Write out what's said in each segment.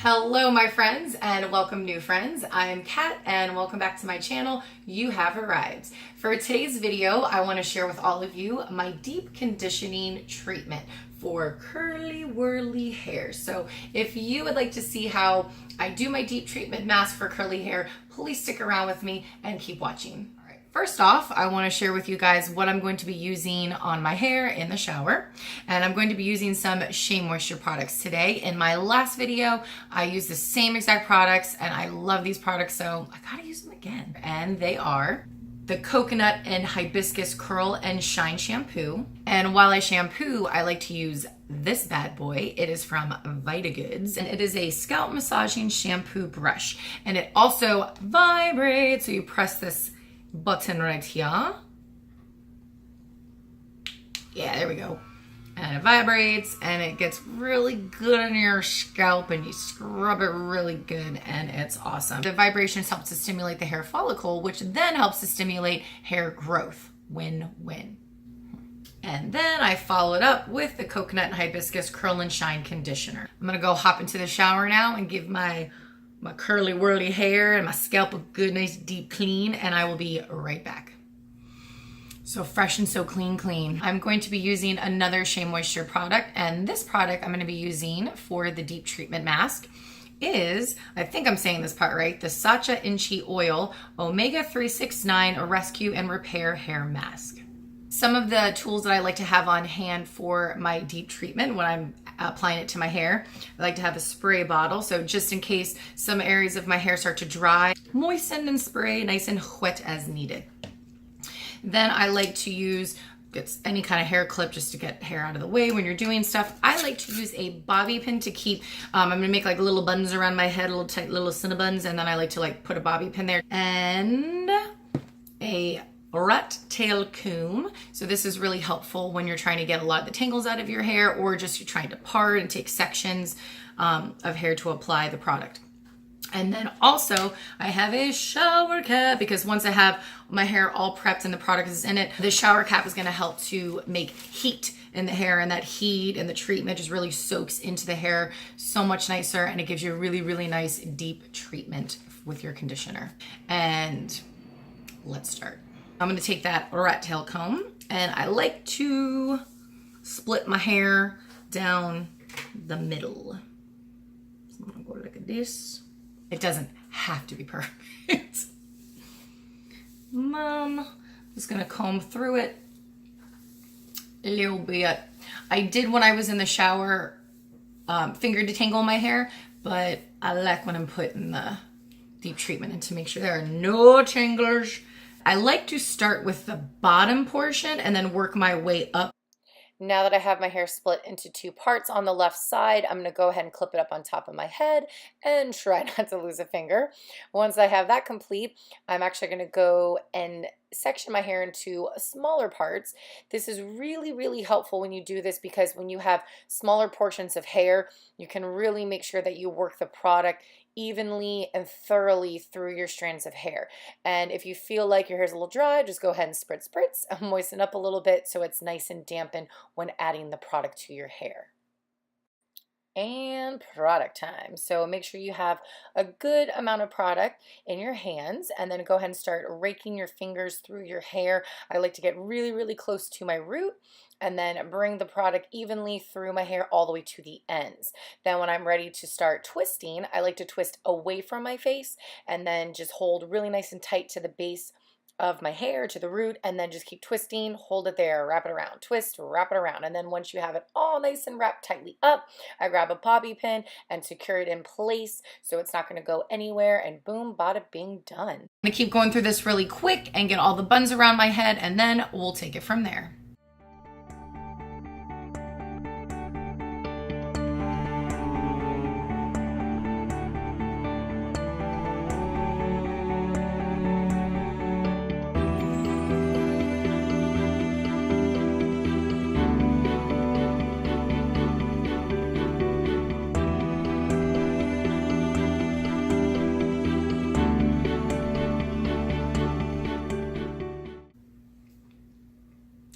Hello my friends and welcome new friends. I'm Kat and welcome back to my channel. You have arrived. For today's video, I want to share with all of you my deep conditioning treatment for curly whirly hair. So if you would like to see how I do my deep treatment mask for curly hair, please stick around with me and keep watching. First off, I want to share with you guys what I'm going to be using on my hair in the shower. And I'm going to be using some Shea Moisture products today. In my last video, I used the same exact products and I love these products, so I gotta use them again. And they are the Coconut and Hibiscus Curl and Shine Shampoo. And while I shampoo, I like to use this bad boy. It is from Vitagoods and it is a scalp massaging shampoo brush. And it also vibrates, so you press this button right here. Yeah, there we go. And it vibrates and it gets really good on your scalp and you scrub it really good and it's awesome. The vibrations help to stimulate the hair follicle, which then helps to stimulate hair growth. Win-win. And then I follow it up with the Coconut and Hibiscus Curl and Shine Conditioner. I'm gonna go hop into the shower now and give my curly whirly hair and my scalp a good nice deep clean, and I will be right back. So fresh and so clean. I'm going to be using another Shea Moisture product, and this product I'm going to be using for the deep treatment mask is, I think I'm saying this part right, the Sacha Inchi Oil Omega 369 Rescue and Repair Hair Mask. Some of the tools that I like to have on hand for my deep treatment when I'm applying it to my hair, I like to have a spray bottle. So just in case some areas of my hair start to dry, moisten and spray nice and wet as needed. Then I like to use any kind of hair clip just to get hair out of the way when you're doing stuff. I like to use a bobby pin to keep, I'm gonna make like little buns around my head, little tight little cinnabuns, and then I like to like put a bobby pin there. And a rat tail comb. So this is really helpful when you're trying to get a lot of the tangles out of your hair, or just you're trying to part and take sections of hair to apply the product. And then also I have a shower cap, because once I have my hair all prepped and the product is in it, the shower cap is going to help to make heat in the hair, and that heat and the treatment just really soaks into the hair so much nicer, and it gives you a really nice deep treatment with your conditioner. And let's start. I'm going to take that rat tail comb and I like to split my hair down the middle. So I'm going to go like this. It doesn't have to be perfect. I'm just going to comb through it a little bit. I did when I was in the shower finger detangle my hair, but I like when I'm putting the deep treatment in to make sure there are no tanglers. I like to start with the bottom portion and then work my way up. Now that I have my hair split into two parts on the left side, I'm going to go ahead and clip it up on top of my head and try not to lose a finger. Once I have that complete, I'm actually going to go and section my hair into smaller parts. This is really helpful when you do this, because when you have smaller portions of hair, you can really make sure that you work the product evenly and thoroughly through your strands of hair. And if you feel like your hair's a little dry, just go ahead and spritz, moisten up a little bit so it's nice and dampened when adding the product to your hair. And product time. So make sure you have a good amount of product in your hands, and then go ahead and start raking your fingers through your hair. I like to get really close to my root and then bring the product evenly through my hair all the way to the ends. Then when I'm ready to start twisting, I like to twist away from my face and then just hold really nice and tight to the base of my hair, to the root, and then just keep twisting, hold it there, wrap it around, twist, wrap it around. And then once you have it all nice and wrapped tightly up, I grab a bobby pin and secure it in place so it's not going to go anywhere, and boom, bada bing, done. I'm going to keep going through this really quick and get all the buns around my head, and then we'll take it from there.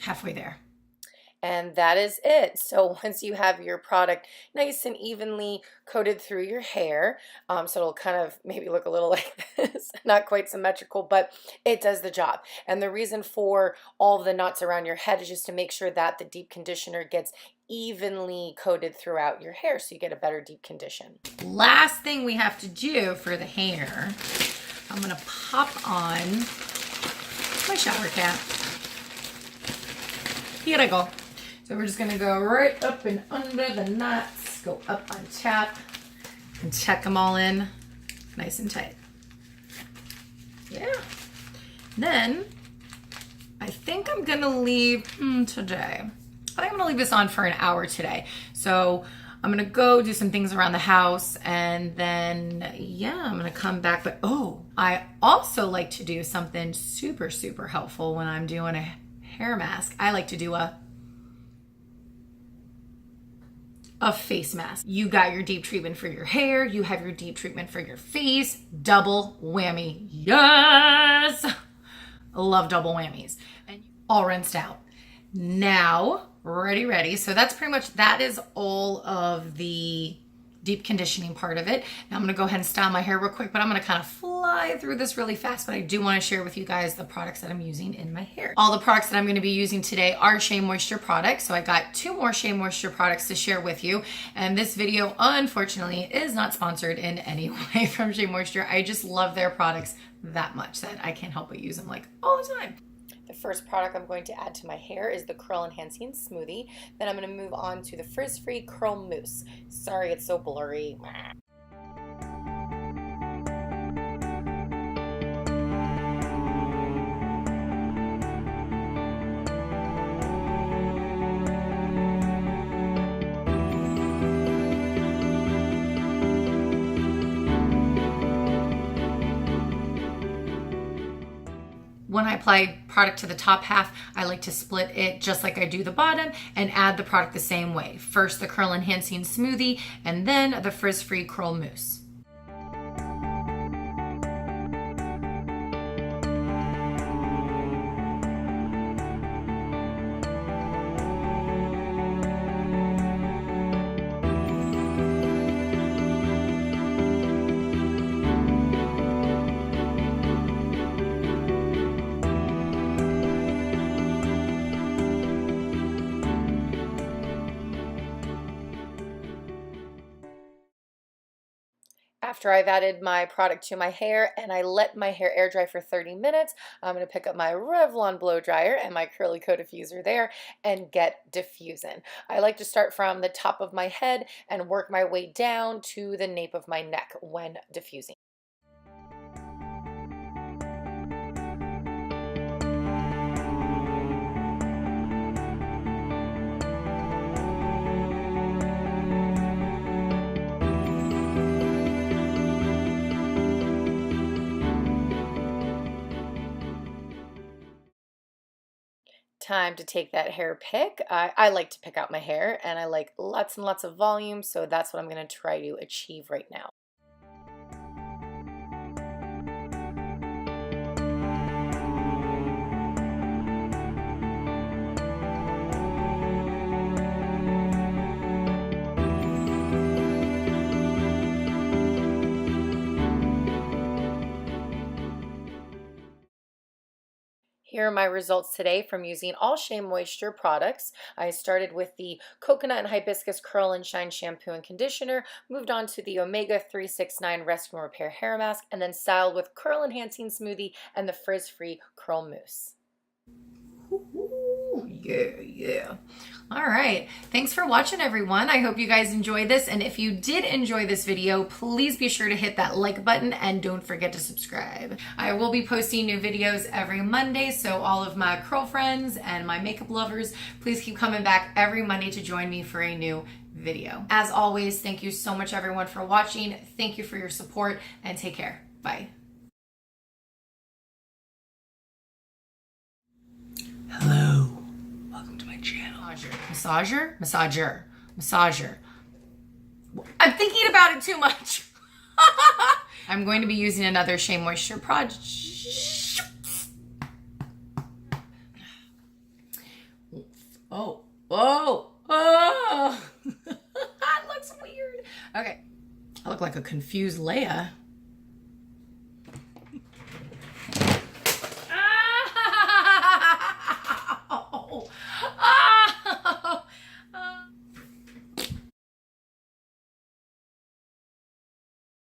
Halfway there. And that is it. So once you have your product nice and evenly coated through your hair, so it'll kind of maybe look a little like this, not quite symmetrical, but it does the job. And the reason for all of the knots around your head is just to make sure that the deep conditioner gets evenly coated throughout your hair so you get a better deep condition. Last thing we have to do for the hair, I'm gonna pop on my shower cap. Here I go. So we're just gonna go right up and under the knots, go up on top, and check them all in nice and tight. Yeah. Then I think I'm gonna leave today. I think I'm gonna leave this on for an hour today. So I'm gonna go do some things around the house and then, yeah, I'm gonna come back. But oh, I also like to do something super, super helpful when I'm doing a hair mask. I like to do a face mask. You got your deep treatment for your hair, you have your deep treatment for your face, double whammy. Yes! I love double whammies. And all rinsed out. Now, ready. So that's pretty much, that is all of the deep conditioning part of it. Now I'm gonna go ahead and style my hair real quick, but I'm gonna kind of fly through this really fast, but I do wanna share with you guys the products that I'm using in my hair. All the products that I'm gonna be using today are Shea Moisture products. So I got 2 more Shea Moisture products to share with you. And this video, unfortunately, is not sponsored in any way from Shea Moisture. I just love their products that much that I can't help but use them like all the time. The first product I'm going to add to my hair is the Curl Enhancing Smoothie. Then I'm going to move on to the Frizz-Free Curl Mousse. Sorry, it's so blurry. When I apply product to the top half, I like to split it just like I do the bottom and add the product the same way. First the Curl Enhancing Smoothie and then the Frizz-Free Curl Mousse. After I've added my product to my hair and I let my hair air dry for 30 minutes, I'm going to pick up my Revlon blow dryer and my curly coat diffuser there and get diffusing. I like to start from the top of my head and work my way down to the nape of my neck when diffusing. Time to take that hair pick. I like to pick out my hair and I like lots and lots of volume, so that's what I'm going to try to achieve right now. Here are my results today from using all Shea Moisture products. I started with the Coconut and Hibiscus Curl and Shine Shampoo and Conditioner, moved on to the Omega 369 Rescue and Repair Hair Mask, and then styled with Curl Enhancing Smoothie and the Frizz-Free Curl Mousse. Ooh, yeah. All right. Thanks for watching, everyone. I hope you guys enjoyed this. And if you did enjoy this video, please be sure to hit that like button and don't forget to subscribe. I will be posting new videos every Monday, so all of my curl friends and my makeup lovers, please keep coming back every Monday to join me for a new video. As always, thank you so much, everyone, for watching. Thank you for your support, and take care. Bye. Hello. Welcome to my channel. Massager. I'm thinking about it too much. I'm going to be using another Shea Moisture product. Oh. Whoa. Oh. That looks weird. Okay. I look like a confused Leia.